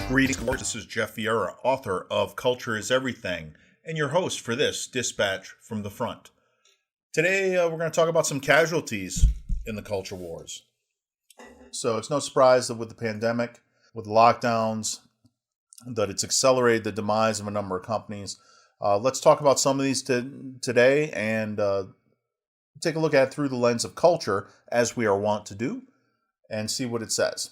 Greetings, this is Jeff Vieira, author of Culture is Everything, and your host for this Dispatch from the Front. Today, we're going to talk about some casualties in the culture wars. So it's no surprise that with the pandemic, with lockdowns, that it's accelerated the demise of a number of companies. Let's talk about some of these today and take a look at it through the lens of culture, as we are wont to do, and see what it says.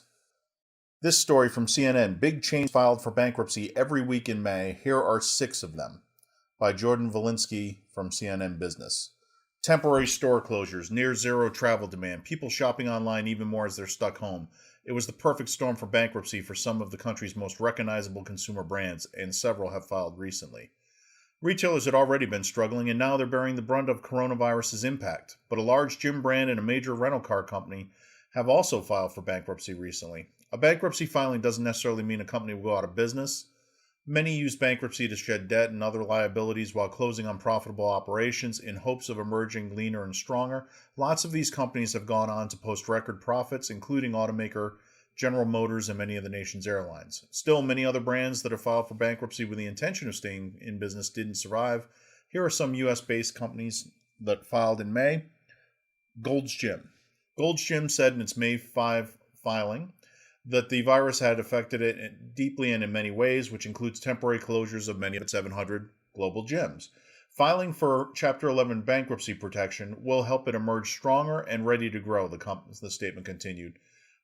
This story from CNN, big chains filed for bankruptcy every week in May. Here are 6 of them, by Jordan Valinsky from CNN Business. Temporary store closures, near zero travel demand, people shopping online even more as they're stuck home. It was the perfect storm for bankruptcy for some of the country's most recognizable consumer brands, and several have filed recently. Retailers had already been struggling, and now they're bearing the brunt of coronavirus's impact. But a large gym brand and a major rental car company have also filed for bankruptcy recently. A bankruptcy filing doesn't necessarily mean a company will go out of business. Many use bankruptcy to shed debt and other liabilities while closing unprofitable operations in hopes of emerging leaner and stronger. Lots of these companies have gone on to post record profits, including automaker General Motors and many of the nation's airlines. Still, many other brands that have filed for bankruptcy with the intention of staying in business didn't survive. Here are some U.S.-based companies that filed in May. Gold's Gym. Gold's Gym said in its May 5 filing that the virus had affected it deeply and in many ways, which includes temporary closures of many of its 700 global gyms. Filing for Chapter 11 bankruptcy protection will help it emerge stronger and ready to grow, the statement continued.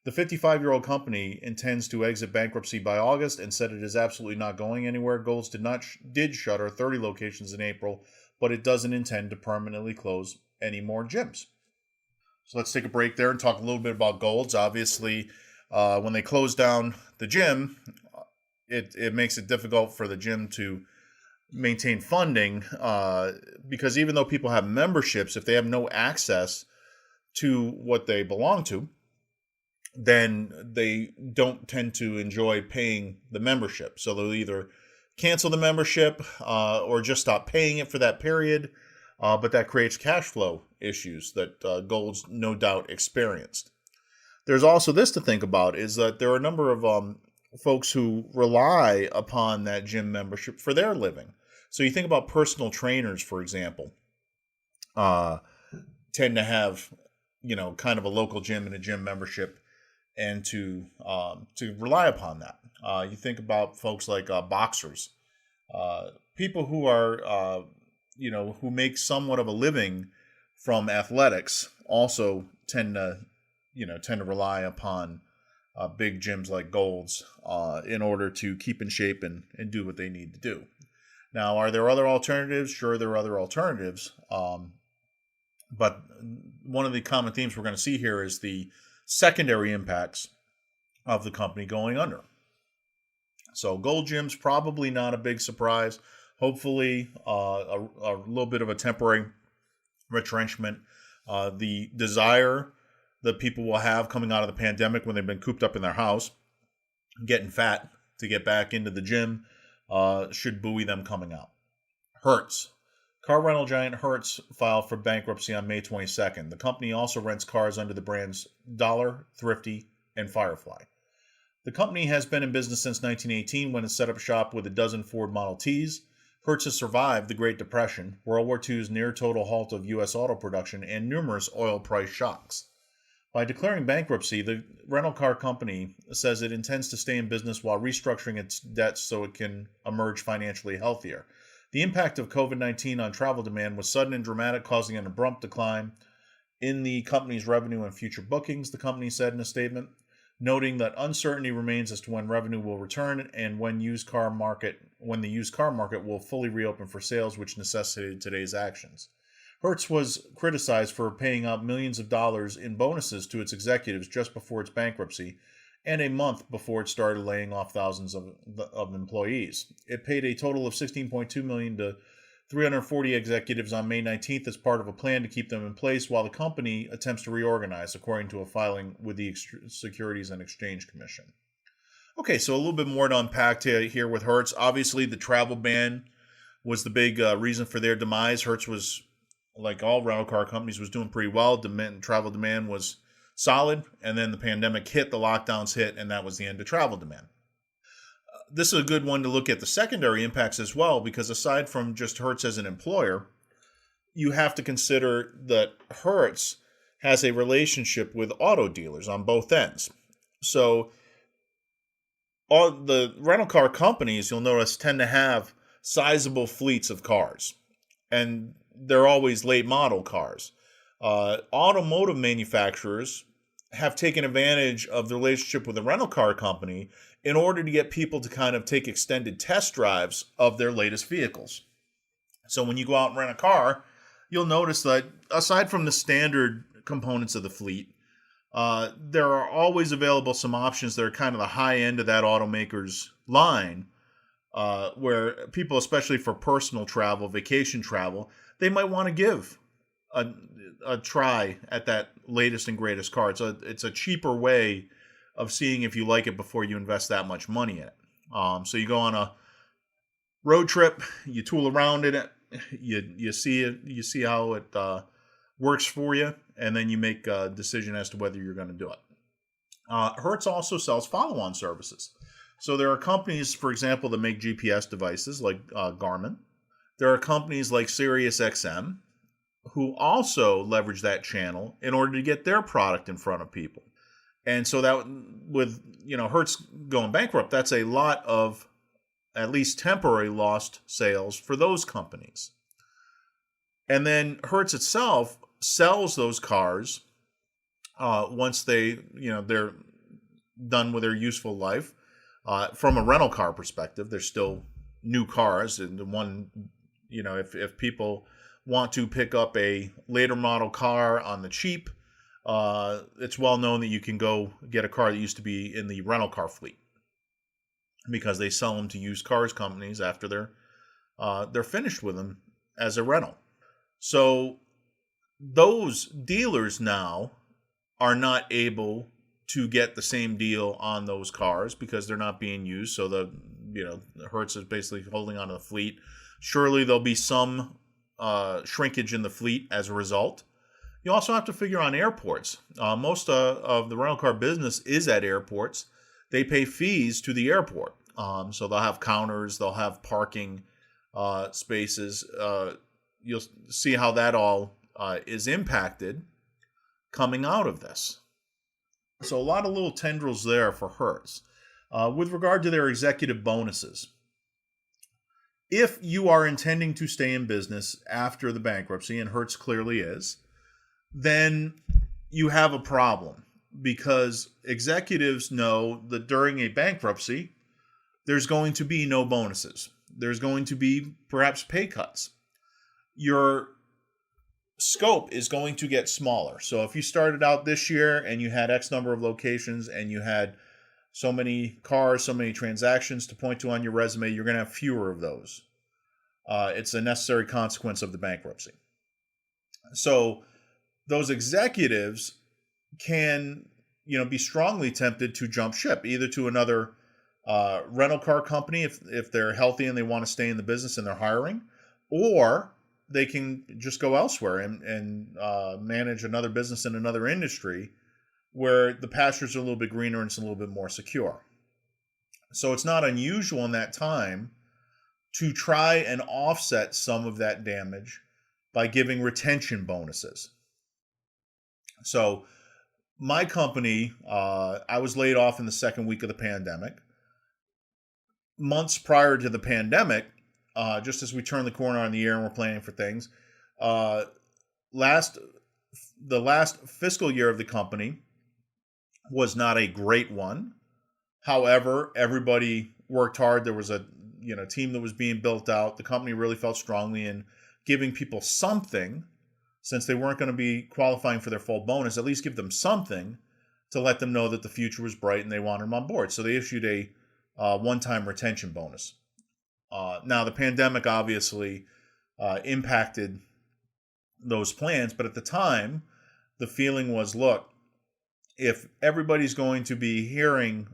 The 55-year-old company intends to exit bankruptcy by August and said it is absolutely not going anywhere. Gold's did shutter 30 locations in April, but it doesn't intend to permanently close any more gyms. So let's take a break there and talk a little bit about Gold's. Obviously, when they close down the gym, it makes it difficult for the gym to maintain funding because even though people have memberships, if they have no access to what they belong to, then they don't tend to enjoy paying the membership. So they'll either cancel the membership or just stop paying it for that period. But that creates cash flow issues that Gold's no doubt experienced. There's also this to think about, is that there are a number of folks who rely upon that gym membership for their living. So you think about personal trainers, for example, tend to have, kind of a local gym and a gym membership, and to rely upon that. You think about folks like boxers, people who are, who make somewhat of a living from athletics, also tend to rely upon big gyms like Gold's in order to keep in shape and do what they need to do. Now, are there other alternatives? Sure, there are other alternatives. But one of the common themes we're going to see here is the secondary impacts of the company going under. So Gold Gym's probably not a big surprise. Hopefully, a little bit of a temporary retrenchment. The desire that people will have coming out of the pandemic when they've been cooped up in their house, getting fat to get back into the gym, should buoy them coming out. Hertz. Car rental giant Hertz filed for bankruptcy on May 22nd. The company also rents cars under the brands Dollar, Thrifty, and Firefly. The company has been in business since 1918 when it set up shop with a dozen Ford Model Ts. Hertz has survived the Great Depression, World War II's near-total halt of U.S. auto production, and numerous oil price shocks. By declaring bankruptcy, the rental car company says it intends to stay in business while restructuring its debts so it can emerge financially healthier. The impact of COVID-19 on travel demand was sudden and dramatic, causing an abrupt decline in the company's revenue and future bookings, the company said in a statement, noting that uncertainty remains as to when revenue will return and when the used car market will fully reopen for sales, which necessitated today's actions. Hertz was criticized for paying out millions of dollars in bonuses to its executives just before its bankruptcy and a month before it started laying off thousands of employees. It paid a total of $16.2 million to 340 executives on May 19th as part of a plan to keep them in place while the company attempts to reorganize, according to a filing with the Securities and Exchange Commission. Okay, so a little bit more to unpack here with Hertz. Obviously, the travel ban was the big reason for their demise. Hertz was like all rental car companies, was doing pretty well. Travel demand was solid, and then the pandemic hit, the lockdowns hit, and that was the end of travel demand. This is a good one to look at the secondary impacts as well, because aside from just Hertz as an employer, you have to consider that Hertz has a relationship with auto dealers on both ends. So all the rental car companies, you'll notice, tend to have sizable fleets of cars, and they're always late model cars. Automotive manufacturers have taken advantage of the relationship with the rental car company in order to get people to kind of take extended test drives of their latest vehicles. So when you go out and rent a car, you'll notice that aside from the standard components of the fleet, there are always available some options that are kind of the high end of that automaker's line, where people, especially for personal travel, vacation travel, they might want to give a try at that latest and greatest car. It's a cheaper way of seeing if you like it before you invest that much money in it. So you go on a road trip, you tool around in it, you see how it works for you, and then you make a decision as to whether you're going to do it. Hertz also sells follow-on services. So there are companies, for example, that make GPS devices like Garmin. There are companies like SiriusXM who also leverage that channel in order to get their product in front of people. And so that, with Hertz going bankrupt, that's a lot of at least temporary lost sales for those companies. And then Hertz itself sells those cars once they're done with their useful life. From a rental car perspective, they're still new cars, and if people want to pick up a later model car on the cheap, it's well known that you can go get a car that used to be in the rental car fleet, because they sell them to used cars companies after they're finished with them as a rental. So those dealers now are not able to get the same deal on those cars because they're not being used. So the Hertz is basically holding on to the fleet. Surely there'll be some shrinkage in the fleet as a result. You also have to figure on airports. Most of the rental car business is at airports. They pay fees to the airport. So they'll have counters, they'll have parking spaces. You'll see how that all is impacted coming out of this. So a lot of little tendrils there for Hertz. With regard to their executive bonuses, if you are intending to stay in business after the bankruptcy, and Hertz clearly is, then you have a problem, because executives know that during a bankruptcy, there's going to be no bonuses. There's going to be perhaps pay cuts. Your scope is going to get smaller. So if you started out this year and you had X number of locations and you had so many cars, so many transactions to point to on your resume, you're going to have fewer of those. It's a necessary consequence of the bankruptcy. So those executives can, be strongly tempted to jump ship, either to another rental car company if they're healthy and they want to stay in the business and they're hiring, or they can just go elsewhere and manage another business in another industry where the pastures are a little bit greener and it's a little bit more secure. So it's not unusual in that time to try and offset some of that damage by giving retention bonuses. So my company, I was laid off in the second week of the pandemic. Months prior to the pandemic, just as we turn the corner on the year and we're planning for things, the last fiscal year of the company was not a great one. However, everybody worked hard. There was a team that was being built out. The company really felt strongly in giving people something, since they weren't going to be qualifying for their full bonus, at least give them something to let them know that the future was bright and they wanted them on board. So they issued a one-time retention bonus. Now, the pandemic obviously impacted those plans, but at the time, the feeling was, look, if everybody's going to be hearing,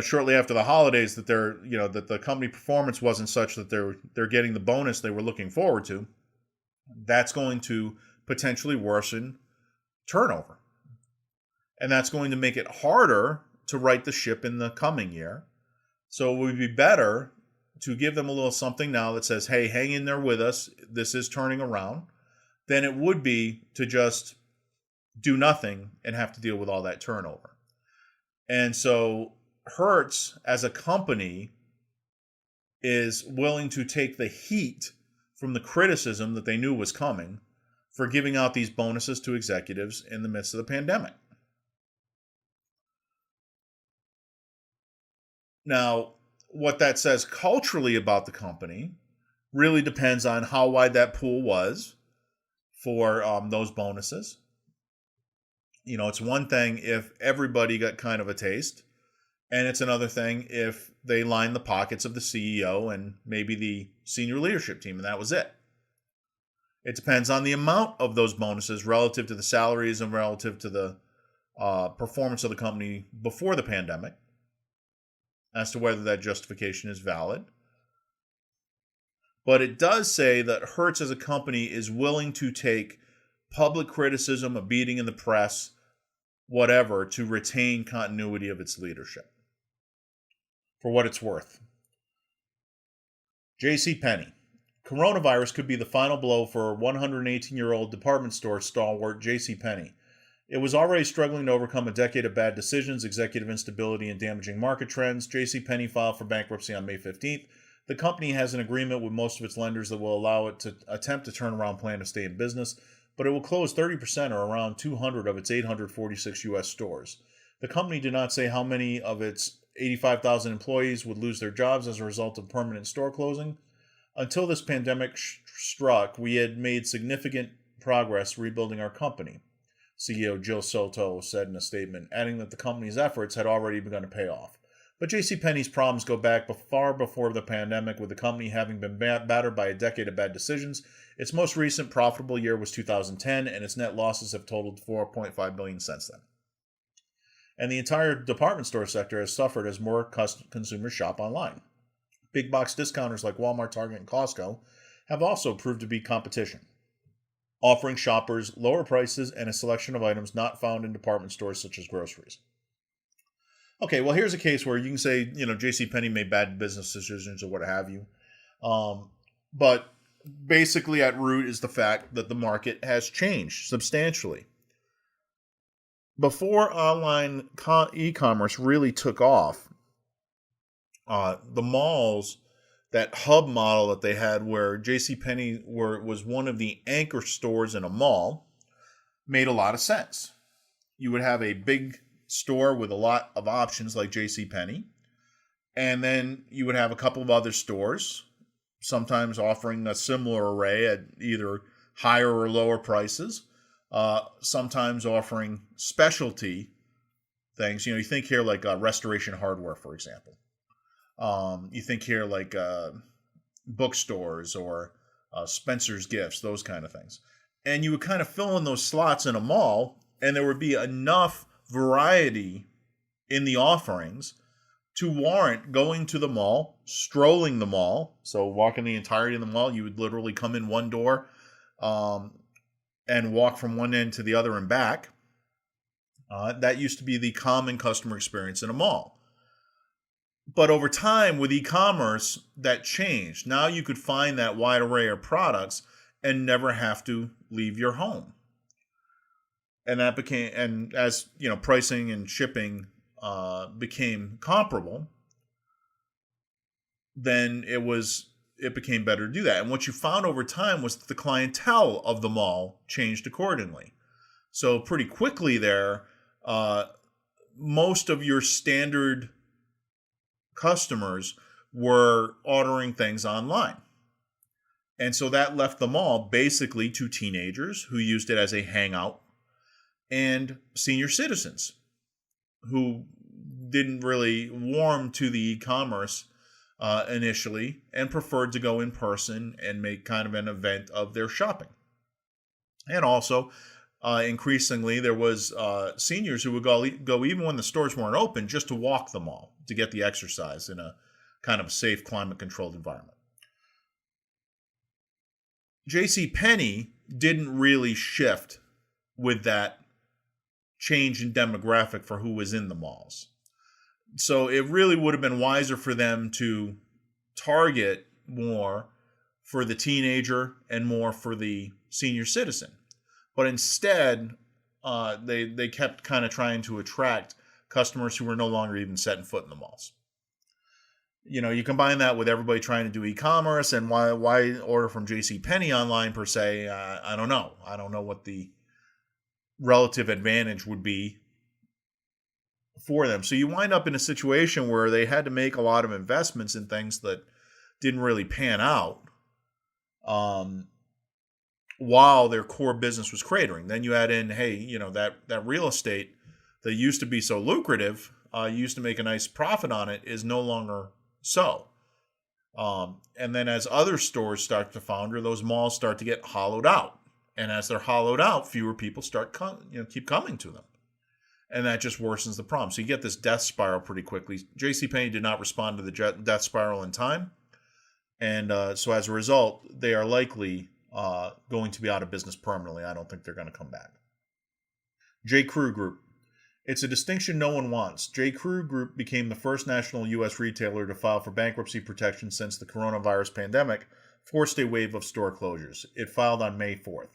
shortly after the holidays that that the company performance wasn't such that they're getting the bonus they were looking forward to, That's going to potentially worsen turnover. And that's going to make it harder to right the ship in the coming year. So it would be better to give them a little something now that says, hey, hang in there with us. This is turning around. Than it would be to just do nothing and have to deal with all that turnover. And so Hertz, as a company, is willing to take the heat from the criticism that they knew was coming for giving out these bonuses to executives in the midst of the pandemic. Now, what that says culturally about the company really depends on how wide that pool was for those bonuses. You know, it's one thing if everybody got kind of a taste, and it's another thing if they lined the pockets of the CEO and maybe the senior leadership team, and that was it. It depends on the amount of those bonuses relative to the salaries and relative to the performance of the company before the pandemic as to whether that justification is valid. But it does say that Hertz as a company is willing to take public criticism, a beating in the press, whatever, to retain continuity of its leadership. For what it's worth. JCPenney. Coronavirus could be the final blow for 118-year-old department store stalwart JCPenney. It was already struggling to overcome a decade of bad decisions, executive instability, and damaging market trends. JCPenney filed for bankruptcy on May 15th. The company has an agreement with most of its lenders that will allow it to attempt a turnaround plan to stay in business, but it will close 30% or around 200 of its 846 U.S. stores. The company did not say how many of its 85,000 employees would lose their jobs as a result of permanent store closing. Until this pandemic struck, we had made significant progress rebuilding our company, CEO Jill Soto said in a statement, adding that the company's efforts had already begun to pay off. But JCPenney's problems go back far before the pandemic, with the company having been battered by a decade of bad decisions. Its most recent profitable year was 2010, and its net losses have totaled $4.5 billion since then. And the entire department store sector has suffered as more consumers shop online. Big box discounters like Walmart, Target, and Costco have also proved to be competition, offering shoppers lower prices and a selection of items not found in department stores such as groceries. Okay, well, here's a case where you can say, JCPenney made bad business decisions or what have you. But basically at root is the fact that the market has changed substantially. Before online e-commerce really took off, the malls, that hub model that they had where JCPenney was one of the anchor stores in a mall, made a lot of sense. You would have a big store with a lot of options like JCPenney, and then you would have a couple of other stores, sometimes offering a similar array at either higher or lower prices, sometimes offering specialty things. You think here like Restoration Hardware, for example. You think here like bookstores or Spencer's Gifts, those kind of things. And you would kind of fill in those slots in a mall, and there would be enough variety in the offerings to warrant going to the mall, strolling the mall. So walking the entirety of the mall, you would literally come in one door and walk from one end to the other and back. That used to be the common customer experience in a mall. But over time, with e-commerce, that changed. Now you could find that wide array of products and never have to leave your home. And that became, and as pricing and shipping became comparable, then it became better to do that. And what you found over time was that the clientele of the mall changed accordingly. So pretty quickly there, most of your standard customers were ordering things online. And so that left the mall basically to teenagers who used it as a hangout and senior citizens who didn't really warm to the e-commerce initially and preferred to go in person and make kind of an event of their shopping. And also, increasingly, there was seniors who would go even when the stores weren't open just to walk the mall to get the exercise in a kind of safe, climate-controlled environment. J.C. Penney didn't really shift with that change in demographic for who was in the malls. So it really would have been wiser for them to target more for the teenager and more for the senior citizen. But instead, they kept kind of trying to attract customers who were no longer even setting foot in the malls. You combine that with everybody trying to do e-commerce, and why order from J.C. Penney online per se. I don't know. I don't know what the relative advantage would be for them. So you wind up in a situation where they had to make a lot of investments in things that didn't really pan out, while their core business was cratering. Then you add in, hey, that real estate that used to be so lucrative, used to make a nice profit on it, is no longer so. And then as other stores start to founder, those malls start to get hollowed out. And as they're hollowed out, fewer people keep coming to them. And that just worsens the problem. So you get this death spiral pretty quickly. JCPenney did not respond to the death spiral in time. And so as a result, they are likely going to be out of business permanently. I don't think they're going to come back. J. Crew Group. It's a distinction no one wants. J. Crew Group became the first national U.S. retailer to file for bankruptcy protection since the coronavirus pandemic forced a wave of store closures. It filed on May 4th.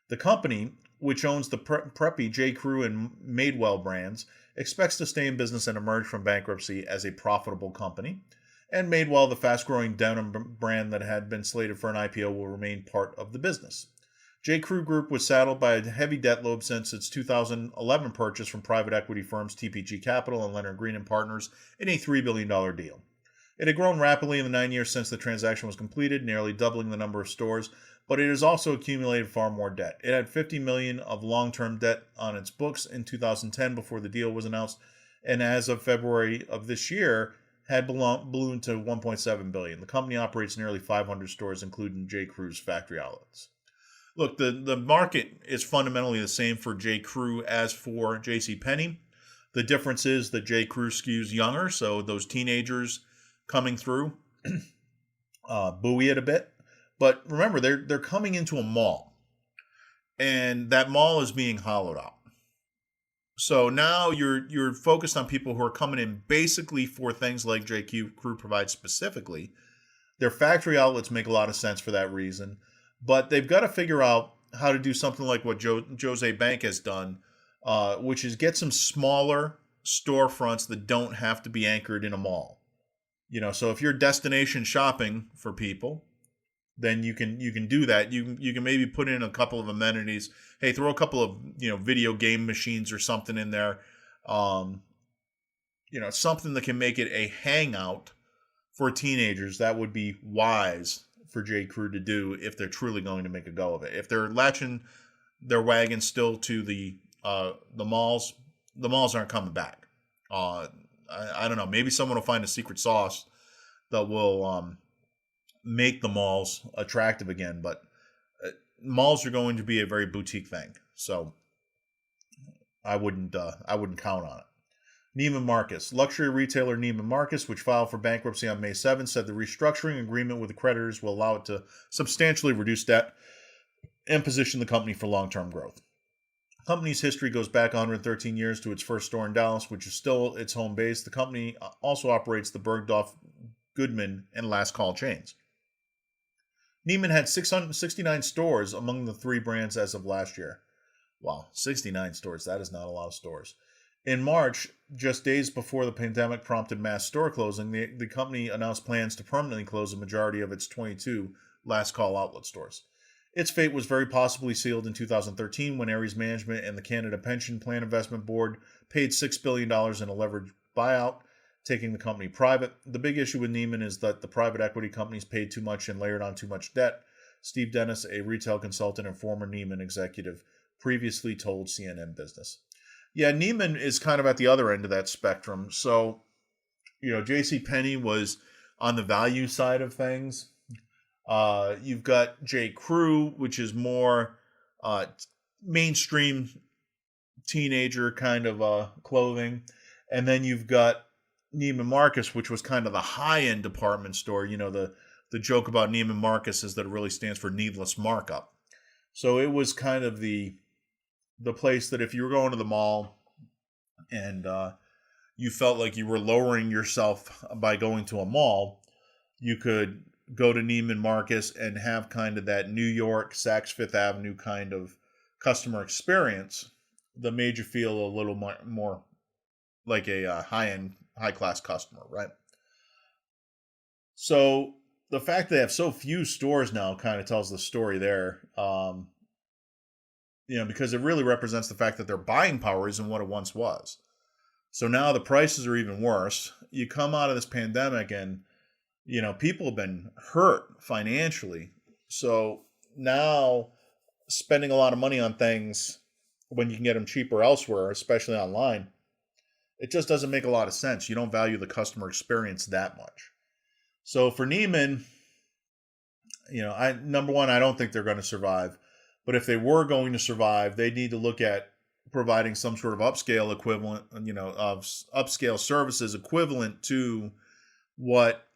The company, which owns the preppy J. Crew and Madewell brands, expects to stay in business and emerge from bankruptcy as a profitable company. And Madewell, the fast-growing denim brand that had been slated for an IPO, will remain part of the business. J. Crew Group was saddled by a heavy debt load since its 2011 purchase from private equity firms TPG Capital and Leonard Green & Partners in a $3 billion deal. It had grown rapidly in the 9 years since the transaction was completed, nearly doubling the number of stores, but it has also accumulated far more debt. It had $50 million of long-term debt on its books in 2010 before the deal was announced, and as of February of this year, had ballooned to $1.7 billion. The company operates nearly 500 stores, including J. Crew's factory outlets. Look, the market is fundamentally the same for J. Crew as for J.C. Penney. The difference is that J. Crew skews younger, so those teenagers coming through buoy it a bit. But remember, they're coming into a mall, and that mall is being hollowed out. So now you're focused on people who are coming in basically for things like J. Crew provides specifically. Their factory outlets make a lot of sense for that reason. But they've got to figure out how to do something like what Jose Bank has done, which is get some smaller storefronts that don't have to be anchored in a mall. So if you're destination shopping for people, then you can do that. You can maybe put in a couple of amenities. Hey, throw a couple of video game machines or something in there. Something that can make it a hangout for teenagers. That would be wise for J. Crew to do if they're truly going to make a go of it. If they're latching their wagon still to the malls aren't coming back. I don't know. Maybe someone will find a secret sauce that will make the malls attractive again. But malls are going to be a very boutique thing, so I wouldn't count on it. Neiman Marcus. Luxury retailer Neiman Marcus, which filed for bankruptcy on May 7th, said the restructuring agreement with the creditors will allow it to substantially reduce debt and position the company for long-term growth. The company's history goes back 113 years to its first store in Dallas, which is still its home base. The company also operates the Bergdorf Goodman and Last Call chains. Neiman had 669 stores among the three brands as of last year. Wow, 69 stores. That is not a lot of stores. In March, just days before the pandemic prompted mass store closing, the company announced plans to permanently close a majority of its 22 Last Call outlet stores. Its fate was very possibly sealed in 2013 when Ares Management and the Canada Pension Plan Investment Board paid $6 billion in a leveraged buyout, taking the company private. The big issue with Neiman is that the private equity companies paid too much and layered on too much debt. Steve Dennis, a retail consultant and former Neiman executive, previously told CNN Business. Yeah, Neiman is kind of at the other end of that spectrum. So, JCPenney was on the value side of things. You've got J. Crew, which is more mainstream teenager kind of clothing. And then you've got Neiman Marcus, which was kind of the high-end department store, the the joke about Neiman Marcus is that it really stands for needless markup. So it was kind of the place that if you were going to the mall and you felt like you were lowering yourself by going to a mall, you could go to Neiman Marcus and have kind of that New York, Saks Fifth Avenue kind of customer experience that made you feel a little more like a high-end, high-class customer, right? So the fact that they have so few stores now kind of tells the story there. Because it really represents the fact that their buying power isn't what it once was. So now the prices are even worse. You come out of this pandemic and, people have been hurt financially. So now spending a lot of money on things when you can get them cheaper elsewhere, especially online, it just doesn't make a lot of sense. You don't value the customer experience that much. So for Neiman, number one, I don't think they're going to survive. But if they were going to survive, they need to look at providing some sort of upscale equivalent, of upscale services equivalent to what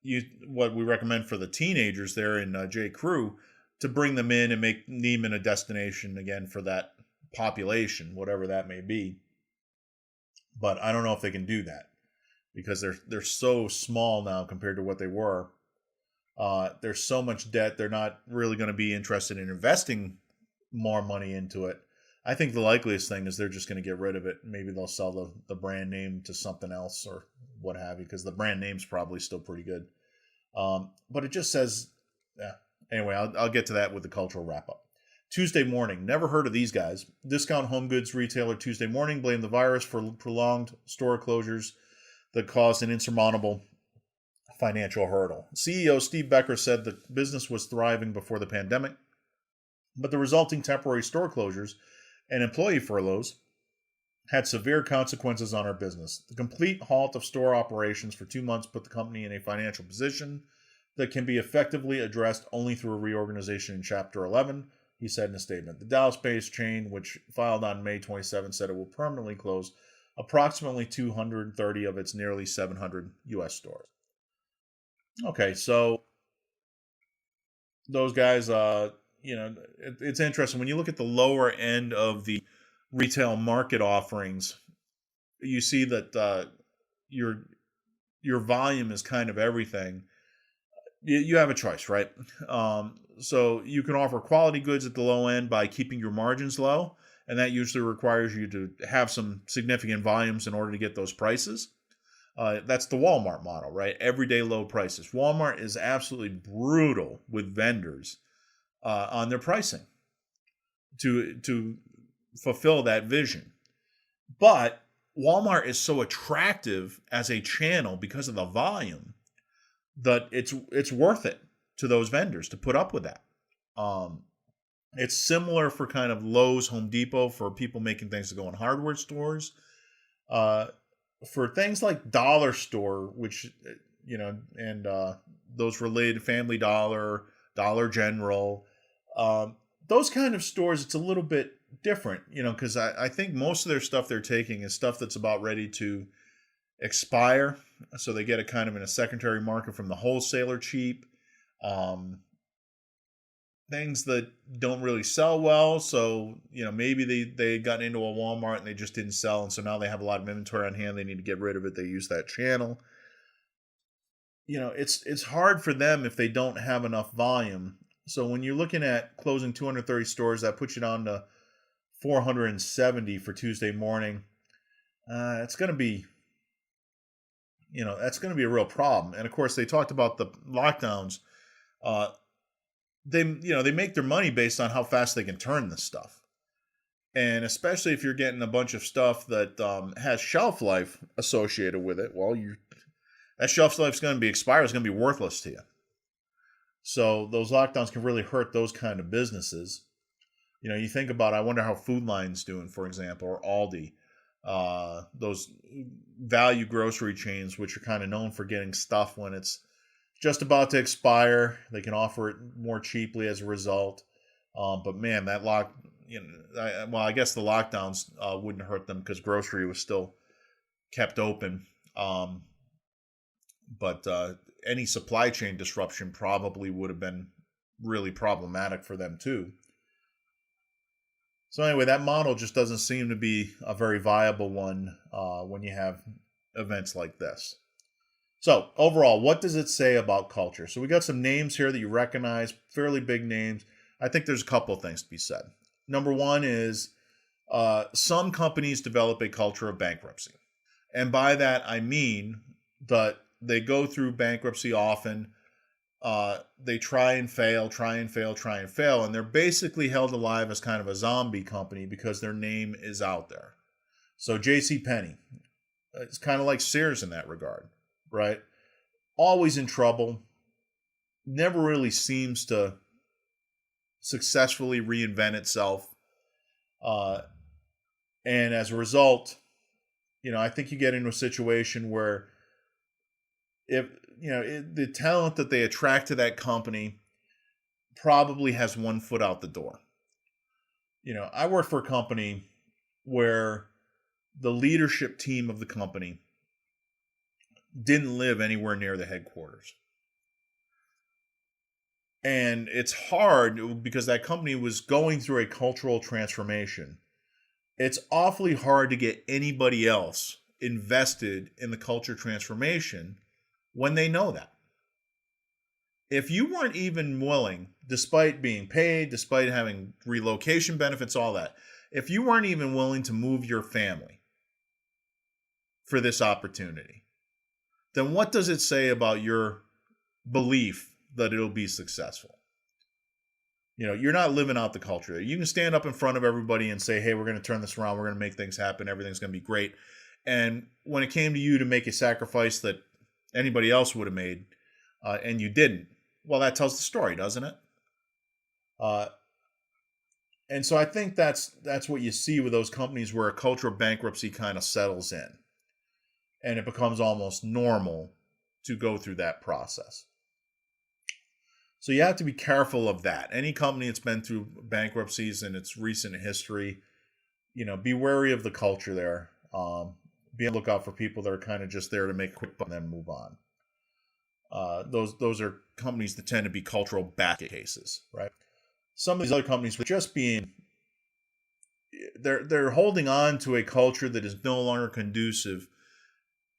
we recommend for the teenagers there in J. Crew, to bring them in and make Neiman a destination again for that population, whatever that may be. But I don't know if they can do that because they're so small now compared to what they were. There's so much debt. They're not really going to be interested in investing more money into it. I think the likeliest thing is they're just going to get rid of it. Maybe they'll sell the brand name to something else or what have you, because the brand name's probably still pretty good. But it just says, yeah. Anyway, I'll get to that with the cultural wrap-up. Tuesday Morning. Never heard of these guys. Discount home goods retailer Tuesday Morning blamed the virus for prolonged store closures that caused an insurmountable financial hurdle. CEO Steve Becker said the business was thriving before the pandemic, but the resulting temporary store closures and employee furloughs had severe consequences on our business. The complete halt of store operations for 2 months put the company in a financial position that can be effectively addressed only through a reorganization in Chapter 11, he said in a statement. The Dallas-based chain, which filed on May 27, said it will permanently close approximately 230 of its nearly 700 U.S. stores. Okay, so those guys, it's interesting. When you look at the lower end of the retail market offerings, you see that your volume is kind of everything. You have a choice, right? So you can offer quality goods at the low end by keeping your margins low, and that usually requires you to have some significant volumes in order to get those prices. That's the Walmart model, right? Everyday low prices. Walmart is absolutely brutal with vendors on their pricing to fulfill that vision. But Walmart is so attractive as a channel because of the volume that it's worth it to those vendors to put up with that. It's similar for kind of Lowe's, Home Depot, for people making things to go in hardware stores. For things like Dollar Store, which, and those related, Family Dollar, Dollar General, those kind of stores, it's a little bit different, because I think most of their stuff they're taking is stuff that's about ready to expire. So they get it kind of in a secondary market from the wholesaler cheap. Things that don't really sell well. So, maybe they got into a Walmart and they just didn't sell. And so now they have a lot of inventory on hand. They need to get rid of it. They use that channel. It's hard for them if they don't have enough volume. So when you're looking at closing 230 stores, that puts you down to 470 for Tuesday Morning. It's going to be, that's going to be a real problem. And of course, they talked about the lockdowns. They make their money based on how fast they can turn this stuff. And especially if you're getting a bunch of stuff that has shelf life associated with it, well, that shelf life is going to be expired. It's going to be worthless to you. So those lockdowns can really hurt those kind of businesses. You think about, I wonder how Food Lion's doing, for example, or Aldi. Those value grocery chains, which are kind of known for getting stuff when it's just about to expire. They can offer it more cheaply as a result. But man, that I guess the lockdowns wouldn't hurt them because grocery was still kept open. But any supply chain disruption probably would have been really problematic for them too. So anyway, that model just doesn't seem to be a very viable one when you have events like this. So overall, what does it say about culture? So we got some names here that you recognize, fairly big names. I think there's a couple of things to be said. Number one is some companies develop a culture of bankruptcy. And by that, I mean that they go through bankruptcy often. They try and fail, and they're basically held alive as kind of a zombie company because their name is out there. So JCPenney, it's kind of like Sears in that regard, right? Always in trouble, never really seems to successfully reinvent itself. And as a result, I think you get into a situation where if the talent that they attract to that company probably has one foot out the door. I work for a company where the leadership team of the company didn't live anywhere near the headquarters. And it's hard because that company was going through a cultural transformation. It's awfully hard to get anybody else invested in the culture transformation when they know that. If you weren't even willing, despite being paid, despite having relocation benefits, all that, if you weren't even willing to move your family for this opportunity, then what does it say about your belief that it'll be successful? You're not living out the culture there. You can stand up in front of everybody and say, hey, we're going to turn this around. We're going to make things happen. Everything's going to be great. And when it came to you to make a sacrifice that anybody else would have made, and you didn't, well, that tells the story, doesn't it? And so I think that's what you see with those companies where a culture of bankruptcy kind of settles in. And it becomes almost normal to go through that process. So you have to be careful of that. Any company that's been through bankruptcies in its recent history, be wary of the culture there. Be on the lookout for people that are kind of just there to make a quick buck and then move on. Those are companies that tend to be cultural basket cases, right? Some of these other companies were just they're holding on to a culture that is no longer conducive.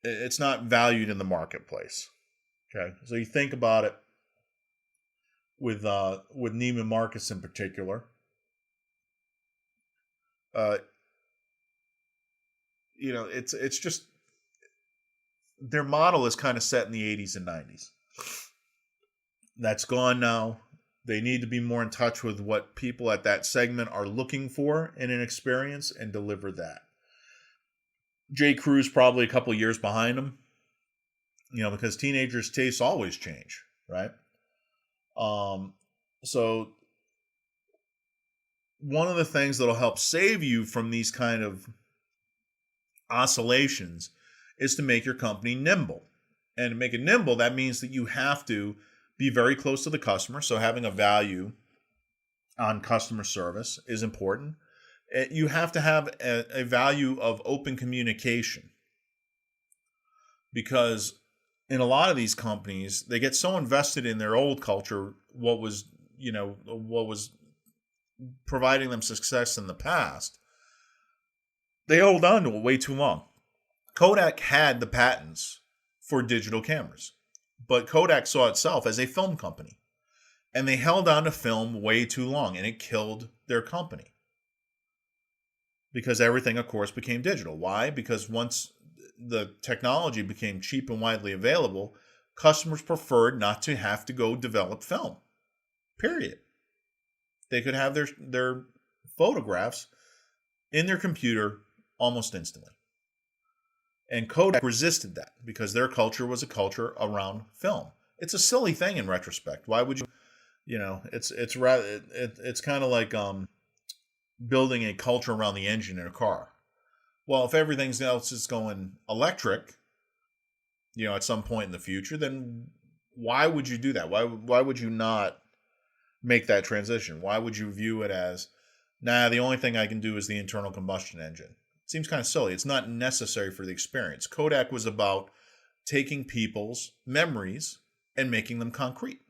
It's not valued in the marketplace. Okay, so you think about it with Neiman Marcus in particular. It's just their model is kind of set in the 80s and 90s. That's gone now. They need to be more in touch with what people at that segment are looking for in an experience and deliver that. J. Crew's probably a couple of years behind them, because teenagers' tastes always change, right? So one of the things that'll help save you from these kind of oscillations is to make your company nimble. And to make it nimble, that means that you have to be very close to the customer. So having a value on customer service is important. You have to have a value of open communication, because in a lot of these companies, they get so invested in their old culture, what was providing them success in the past, they hold on to it way too long. Kodak had the patents for digital cameras, but Kodak saw itself as a film company, and they held on to film way too long, and it killed their company. Because everything, of course, became digital. Why? Because once the technology became cheap and widely available, customers preferred not to have to go develop film. Period. They could have their photographs in their computer almost instantly. And Kodak resisted that because their culture was a culture around film. It's a silly thing in retrospect. Why would you? It's kind of like building a culture around the engine in a car. Well, if everything else is going electric, at some point in the future, then why would you do that? Why would you not make that transition? Why would you view it as, the only thing I can do is the internal combustion engine? It seems kind of silly. It's not necessary for the experience. Kodak was about taking people's memories and making them concrete.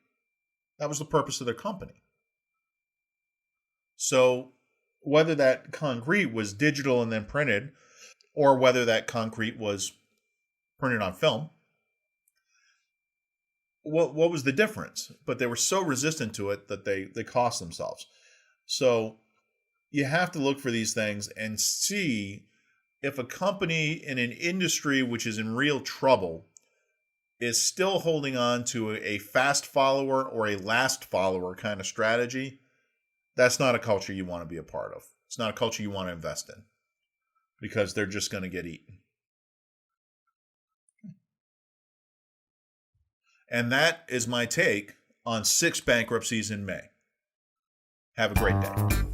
That was the purpose of their company. So whether that concrete was digital and then printed, or whether that concrete was printed on film, what was the difference? But they were so resistant to it that they cost themselves. So you have to look for these things and see if a company in an industry which is in real trouble is still holding on to a fast follower or a last follower kind of strategy. That's not a culture you want to be a part of. It's not a culture you want to invest in, because they're just going to get eaten. And that is my take on 6 bankruptcies in May. Have a great day.